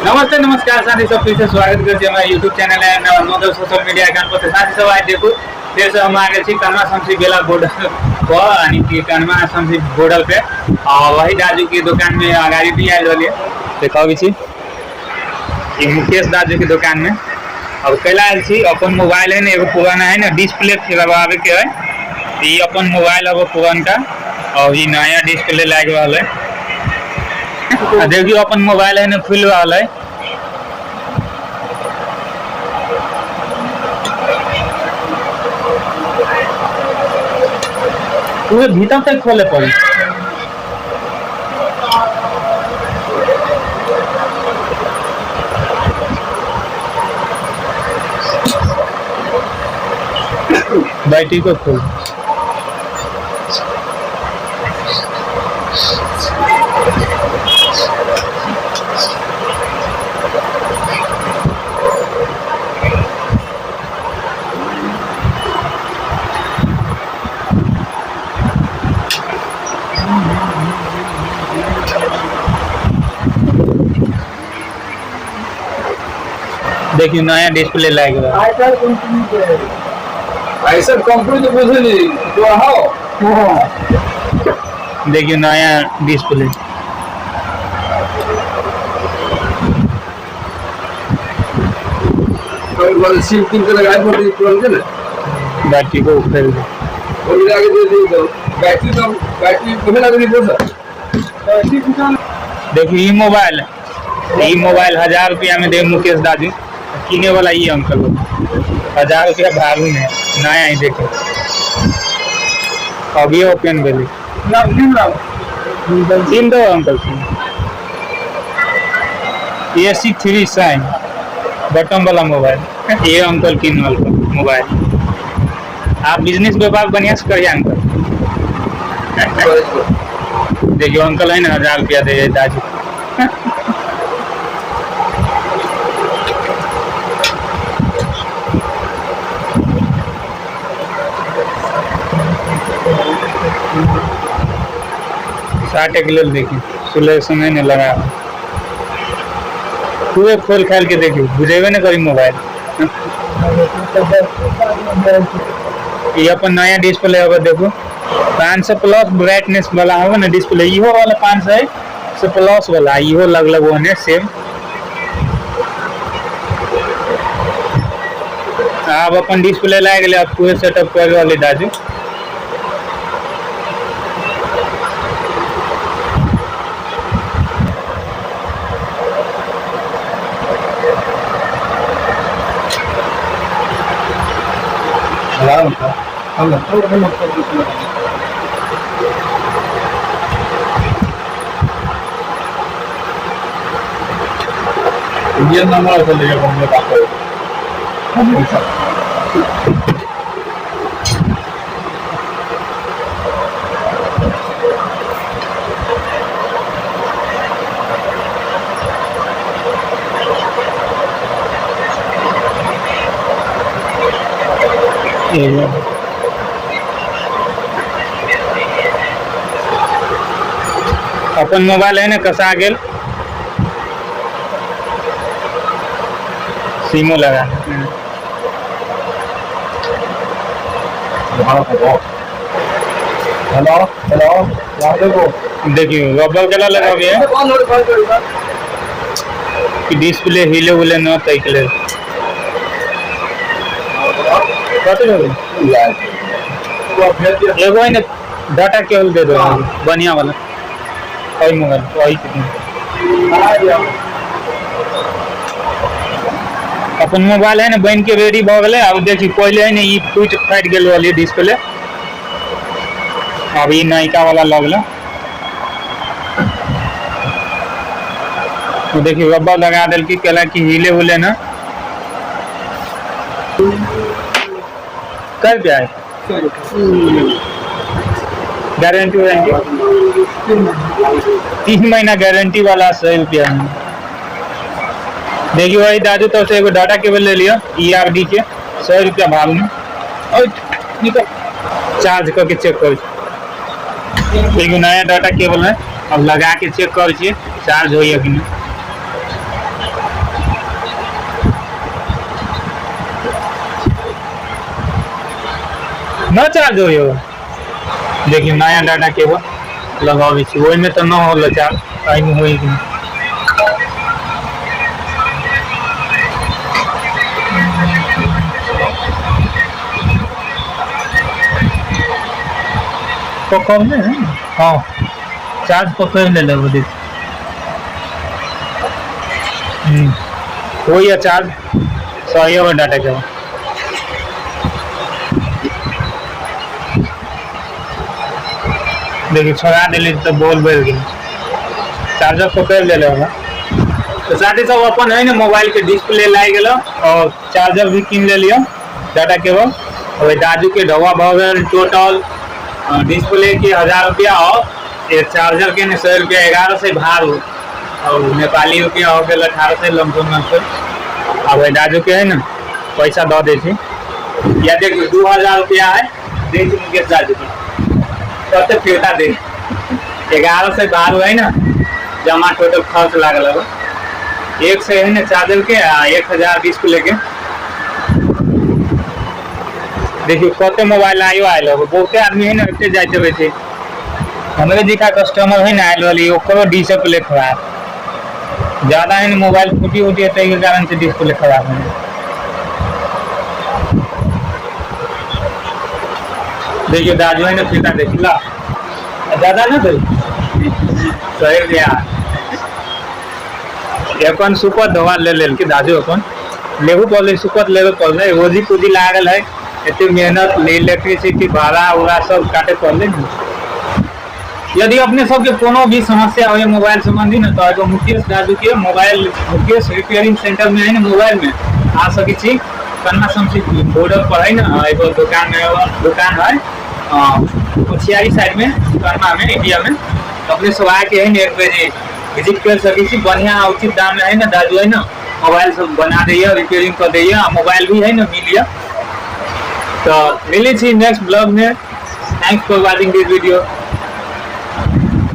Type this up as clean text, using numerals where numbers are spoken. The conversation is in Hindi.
नमस्ते नमस्कार साथी सब फिर से स्वागत करते हैं यूट्यूब चैनल है नवोदय सोशल मीडिया अकाउंट पर साथी सब आज देखो फिर से हम आगे छी कन्वा शमशी बेला बॉर्डर पर यानी कि कन्वा शमशी बॉर्डर पे और वही दाजू की दुकान में गाड़ी भी आई रही है देखो भी छी ये मुकेश दाजू की दुकान में अब कैला आयल छी अपन मोबाइल है ना एगो पुराना है ना डिस्प्ले खिलवावे के है ये अपन मोबाइल अब पुरान का और ये नया डिस्प्ले लाग रहा है देखियो अपन मोबाइल है ना फुल वाला है पूरे भीतर तक खोले पड़ी बैटरी को खोल देखिए नया डिस्प्ले लगेगा ऐसा कंपनी तो बुझे नहीं तो आओ देखिए नया डिस्प्ले कोई बार सिम किन के लगाए पड़ी तुरंत ना बैटरी को फेल और आगे दे दो बैटरी कभी लग रही है सर देखिए ये मोबाइल 1000 रुपया में दे मुकेश दादी किने वाला ये अंकल 1000 रुपया भालू में नया ही देखो अभी ओपन बेली सिम दो अंकल ये AC3 साइन बटन वाला मोबाइल ये अंकल किन वाला मोबाइल आप बिजनेस व्यापार बढ़िया से करिए अंकल देखियो अंकल है ना 1000 रुपया दे दादी साठ एक ले देखिए सुलह समय ने लगा पूरे खोल खाल के देखिए बुझेबे न करी मोबाइल ये अपन नया डिस्प्ले होगा देखो 500 प्लस ब्राइटनेस वाला होगा ना डिस्प्ले इहो वाला 500 से प्लस वाला इहो लगभग होने सेम अब अपन डिस्प्ले ला गेले अब पूरे सेटअप कर वाले दाजू इंडियन नंबर से लेके हमने बात करी अपन मोबाइल है ना कसा गेल सीमो लगा हेलो हेलो यहाँ देखो देखिए रबर केला लगा भी है कि डिस्प्ले हिले उले न तैकले एगो है ना डाटा केबल दे दो बढ़िया वाला वही मोबाइल वही कितना अपन मोबाइल है ना बन के रेडी भ गए अब देखिए पहले है ना ये टूट फाट गए वाली डिस्प्ले अब ये नयका वाला लगल तो देखिए रब्बर लगा दिल की केला की हिले उले ना कर क्या है गारंटी वारंटी 3 महीना गारंटी वाला 100 रुपया में देखिए भाई दादू तो से एगो डाटा केबल ले लिया ERD के 100 रुपया भाव में और चार्ज करके चेक कर देखिए नया डाटा केबल है अब लगा के चेक कर चार्ज हो कि नहीं न चार्ज हो यो देखिए नया डाटा केबल लगावे छी ओइ में तो न होला चार्ज टाइम होई कि पकड़ ले हां चार्ज पकड़ ले ले बोली हो या चार्ज सही हो डाटा के देखिए छोड़ा दिली तो बोल बढ़ गई चार्जर पकड़ ले लेगा तो साथ ही सब अपन है ना मोबाइल के डिस्प्ले लाई गेल और चार्जर भी किन ले लियो डाटा केबल और दादू के ढवा भगल टोटल डिस्प्ले के 1000 रुपया और ये चार्जर के 100 रुपया 11 से भार और नेपाली रुपया हो गए 18 से लमसम अब दादू के है ना पैसा दे दे छी या देख 2000 रुपया है दे छी मुकेश दादू के कते फिरता दे 11 से 12 है ना जमा टोटल खर्च लागल है एक से है ना चार्जर के 1000 डिस्प्ले के देखिए कते मोबाइल आयो आयल हो बहुते आदमी है ना एते जाते बैठे हमरे दिखा कस्टमर है ना आयल वाली ओकरो डिस्प्ले खराब ज्यादा है मोबाइल फूटी उठी है के कारण से डिस्प्ले खराब है देखिए दाजू है ना फिरता देखला ज्यादा ना दे सही दिया अपन सुपर दवा ले लेल के दाजू अपन लेहू पड़े सुपर लेवे पड़े रोजी पूजी लागल है इतनी मेहनत इलेक्ट्रिसिटी भाड़ा उड़ा सब काटे पड़े यदि अपने सबके कोनो भी समस्या हो मोबाइल संबंधी ना तो एगो मुकेश दादू के मोबाइल मुकेश रिपेयरिंग सेंटर में है ना मोबाइल में आ सके छी कन्ना शमशी बॉर्डर पर है ना एगो दुकान है कुचियारी साइड में कन्ना में इंडिया में अपने सब आके है ना एक बजे विजिट कर सके छी बढ़िया उचित दाम में है ना दादू है ना मोबाइल सब बना दिए रिपेयरिंग कर दिए मोबाइल भी है ना मिलिए तो मिली थी नेक्स्ट ब्लॉग में thanks for watching this video